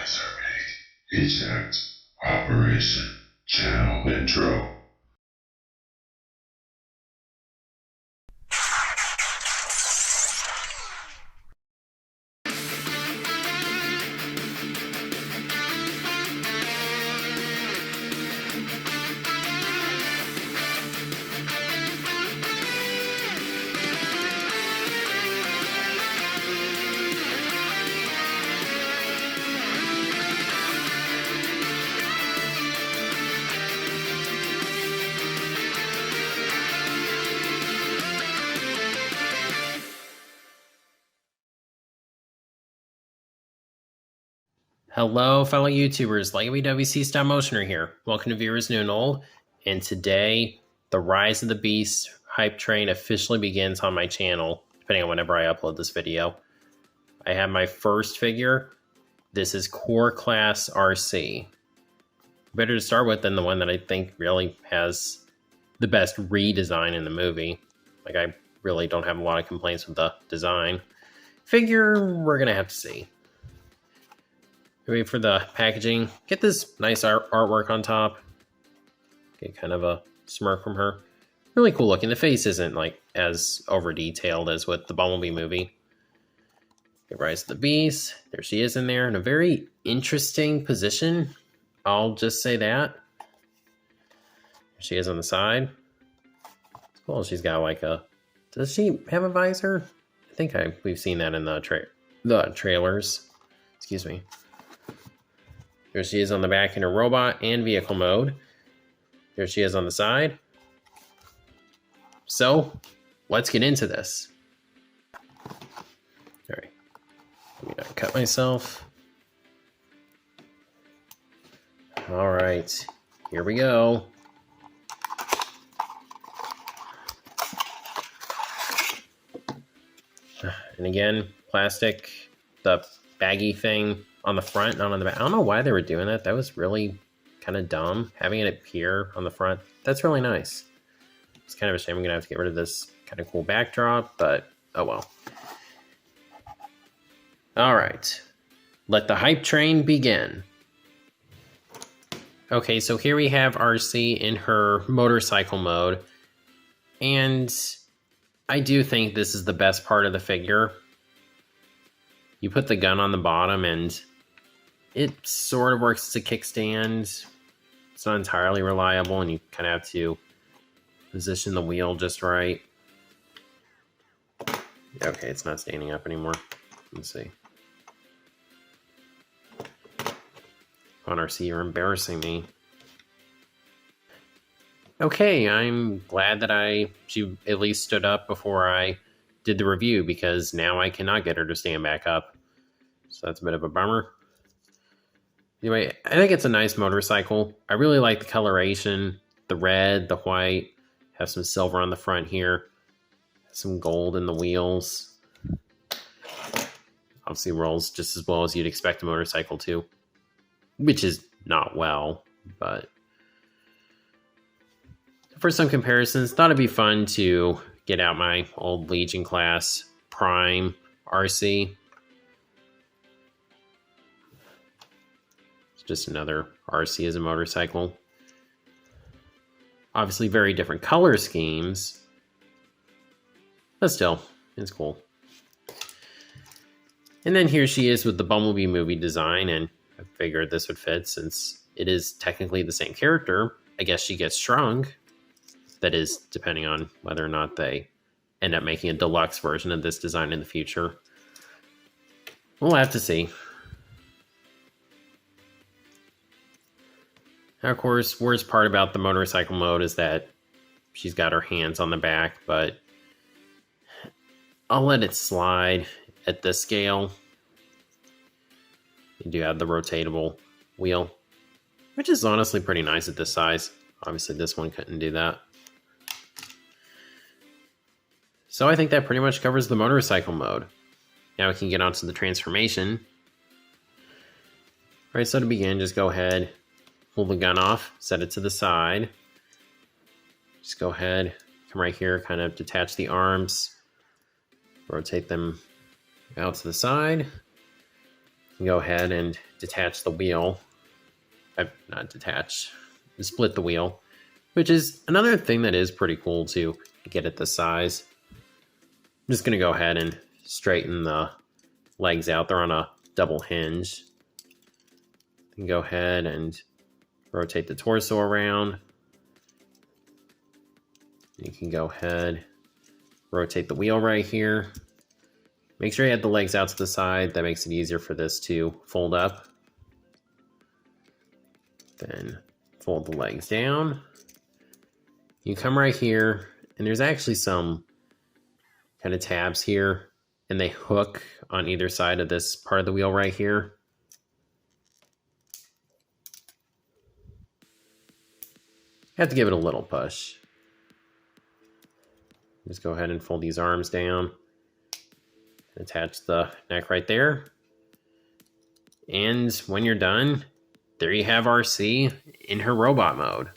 Terminate. Eject. Operation. Channel intro. Hello, fellow YouTubers, LegoWC Stop Motioner here. Welcome to Viewers New and Old. And today, the Rise of the Beast hype train officially begins on my channel, depending on whenever I upload this video. I have my first figure. This is Core Class Arcee. Better to start with than the one that I think really has the best redesign in the movie. Like, I really don't have a lot of complaints with the design. Figure, we're gonna have to see. Wait for the packaging. Get this nice artwork on top. Get kind of a smirk from her. Really cool looking. The face isn't like as over detailed as with the Bumblebee movie. Get Rise of the Beast. There she is in there in a very interesting position. I'll just say that. There she is on the side. It's cool. She's got like a. Does she have a visor? I think we've seen that in the trailers. Excuse me. There she is on the back in her robot and vehicle mode. There she is on the side. So, let's get into this. Alright. Let me not cut myself. Alright. Here we go. And again, plastic, the baggy thing on the front, not on the back. I don't know why they were doing that. That was really kind of dumb. Having it appear on the front, that's really nice. It's kind of a shame I'm going to have to get rid of this kind of cool backdrop, but oh well. All right. Let the hype train begin. Okay, so here we have Arcee in her motorcycle mode. And I do think this is the best part of the figure. You put the gun on the bottom and it sort of works as a kickstand. It's not entirely reliable, and you kind of have to position the wheel just right. Okay, it's not standing up anymore. Let's see. On Arcee, you're embarrassing me. Okay, I'm glad that she at least stood up before I did the review, because now I cannot get her to stand back up. So that's a bit of a bummer. Anyway, I think it's a nice motorcycle. I really like the coloration, the red, the white, have some silver on the front here, some gold in the wheels. Obviously rolls just as well as you'd expect a motorcycle to, which is not well, but for some comparisons, thought it'd be fun to get out my old Legion class Prime Arcee. Just another Arcee as a motorcycle. Obviously very different color schemes, but still, it's cool. And then here she is with the Bumblebee movie design, and I figured this would fit since it is technically the same character. I guess she gets shrunk. That is, depending on whether or not they end up making a deluxe version of this design in the future. We'll have to see. Now, of course, worst part about the motorcycle mode is that she's got her hands on the back, but I'll let it slide at this scale. You do have the rotatable wheel, which is honestly pretty nice at this size. Obviously, this one couldn't do that. So I think that pretty much covers the motorcycle mode. Now we can get onto the transformation. All right, so to begin, just go ahead, pull the gun off, set it to the side. Just go ahead, come right here, kind of detach the arms, rotate them out to the side. can go ahead and detach the wheel. Not detach, split the wheel, which is another thing that is pretty cool to get at the size. I'm just going to go ahead and straighten the legs out. They're on a double hinge. You can go ahead and rotate the torso around. You can go ahead, rotate the wheel right here. Make sure you have the legs out to the side. That makes it easier for this to fold up. Then fold the legs down. You come right here, and there's actually some kind of tabs here, and they hook on either side of this part of the wheel right here. You have to give it a little push. Just go ahead and fold these arms down. Attach the neck right there. And when you're done, there you have Arcee in her robot mode.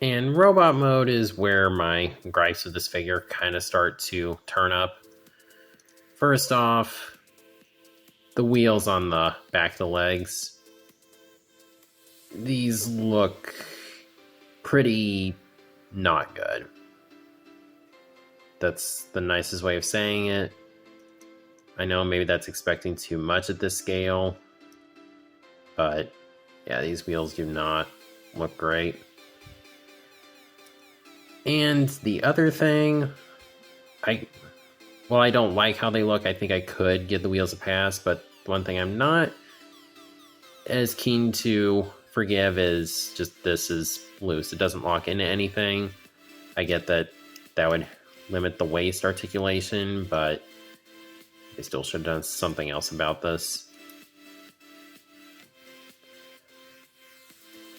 And robot mode is where my gripes with this figure kind of start to turn up. First off, the wheels on the back of the legs. These look pretty not good. That's the nicest way of saying it. I know maybe that's expecting too much at this scale, but yeah, these wheels do not look great. And the other thing, I don't like how they look. I think I could give the wheels a pass, but the one thing I'm not as keen to forgive is just this is loose. It doesn't lock into anything. I get that would limit the waist articulation, but they still should have done something else about this.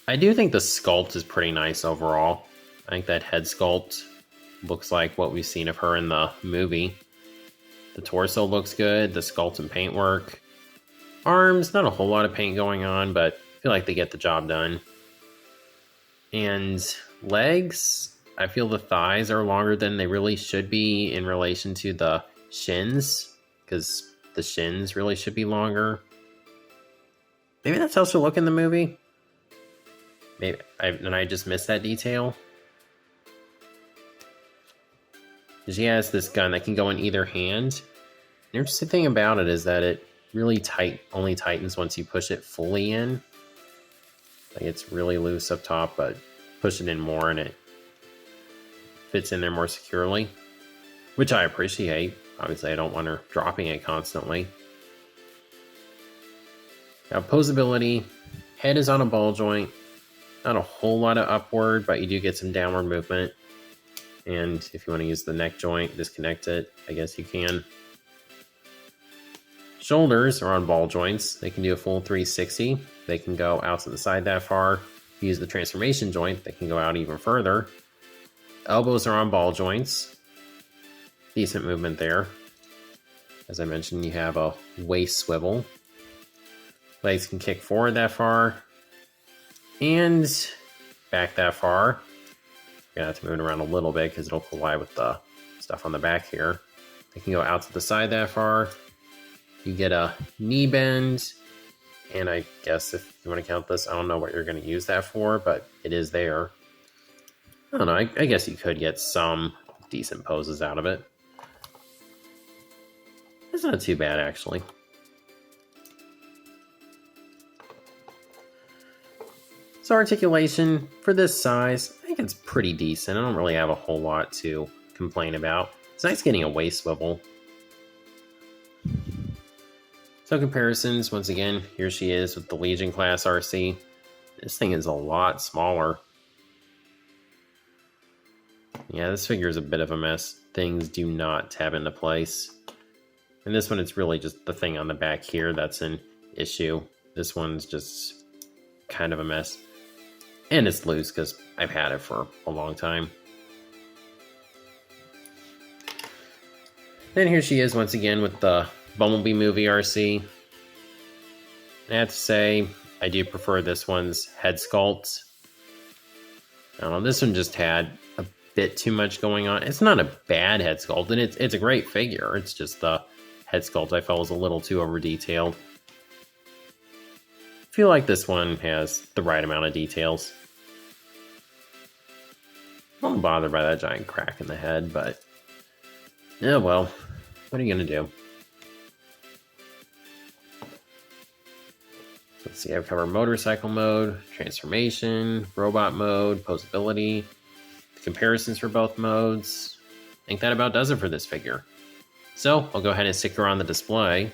I do think the sculpt is pretty nice overall. I think that head sculpt looks like what we've seen of her in the movie. The torso looks good, the sculpt and paintwork. Arms, not a whole lot of paint going on, but I feel like they get the job done. And legs, I feel the thighs are longer than they really should be in relation to the shins, because the shins really should be longer. Maybe that's how she'll look in the movie. Maybe I just missed that detail. She has this gun that can go in either hand. The interesting thing about it is that it really only tightens once you push it fully in. Like it's really loose up top, but push it in more and it fits in there more securely, which I appreciate. Obviously, I don't want her dropping it constantly. Now, posability. Head is on a ball joint. Not a whole lot of upward, but you do get some downward movement. And if you want to use the neck joint, disconnect it, I guess you can. Shoulders are on ball joints. They can do a full 360. They can go out to the side that far. If you use the transformation joint, they can go out even further. Elbows are on ball joints. Decent movement there. As I mentioned, you have a waist swivel. Legs can kick forward that far. And back that far. You're going to have to move it around a little bit because it'll collide with the stuff on the back here. They can go out to the side that far. You get a knee bend. And I guess if you want to count this, I don't know what you're going to use that for, but it is there. I don't know. I guess you could get some decent poses out of it. It's not too bad, actually. So articulation, for this size, I think it's pretty decent. I don't really have a whole lot to complain about. It's nice getting a waist swivel. So comparisons, once again, here she is with the Legion class Arcee. This thing is a lot smaller. Yeah, this figure is a bit of a mess. Things do not tab into place. And this one, it's really just the thing on the back here that's an issue. This one's just kind of a mess. And it's loose because I've had it for a long time. Then here she is once again with the Bumblebee movie Arcee. I have to say, I do prefer this one's head sculpt. I don't know, this one just had a bit too much going on. It's not a bad head sculpt, and it's a great figure. It's just the head sculpt I felt was a little too over detailed. I feel like this one has the right amount of details. I'm not bothered by that giant crack in the head, but yeah, well, what are you gonna do? Let's see, I've covered motorcycle mode, transformation, robot mode, posability, the comparisons for both modes. I think that about does it for this figure. So I'll go ahead and stick her on the display.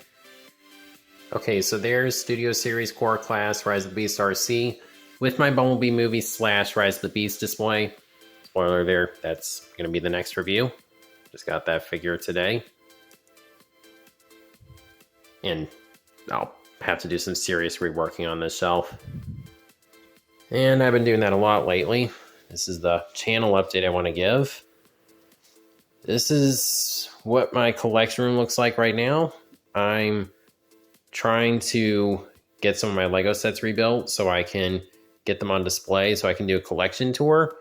Okay, so there's Studio Series Core Class Rise of the Beast Arcee with my Bumblebee movie / Rise of the Beast display. Spoiler there, that's going to be the next review. Just got that figure today. And I'll have to do some serious reworking on this shelf. And I've been doing that a lot lately. This is the channel update I want to give. This is what my collection room looks like right now. I'm trying to get some of my Lego sets rebuilt so I can get them on display so I can do a collection tour.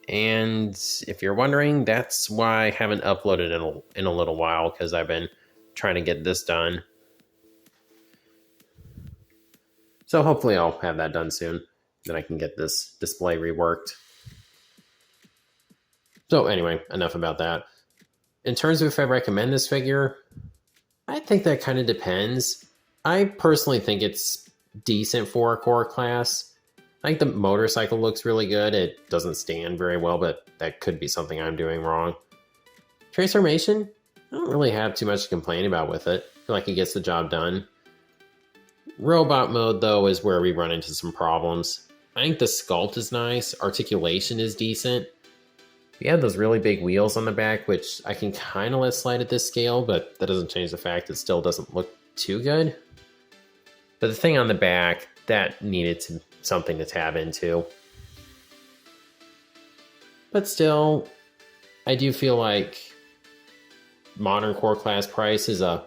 And if you're wondering, that's why I haven't uploaded in a little while, because I've been trying to get this done. So hopefully I'll have that done soon. Then I can get this display reworked. So anyway, enough about that. In terms of if I recommend this figure, I think that kind of depends. I personally think it's decent for a core class. I think the motorcycle looks really good. It doesn't stand very well, but that could be something I'm doing wrong. Transformation, I don't really have too much to complain about with it. I feel like it gets the job done. Robot mode, though, is where we run into some problems. I think the sculpt is nice. Articulation is decent. We have those really big wheels on the back, which I can kind of let slide at this scale, but that doesn't change the fact it still doesn't look too good. But the thing on the back, that needed something to tab into. But still, I do feel like modern core class price is a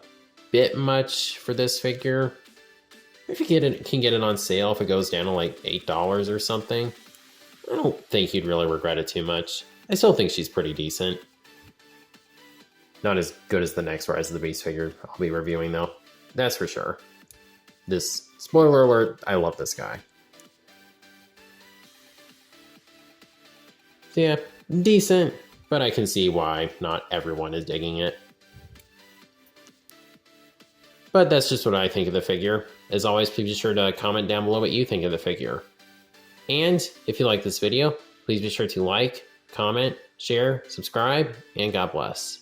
bit much for this figure. If you can get it on sale, if it goes down to like $8 or something, I don't think you'd really regret it too much. I still think she's pretty decent. Not as good as the next Rise of the Beast figure I'll be reviewing, though. That's for sure. This, spoiler alert, I love this guy. So yeah, decent, but I can see why not everyone is digging it. But that's just what I think of the figure. As always, please be sure to comment down below what you think of the figure. And if you like this video, please be sure to like, comment, share, subscribe, and God bless.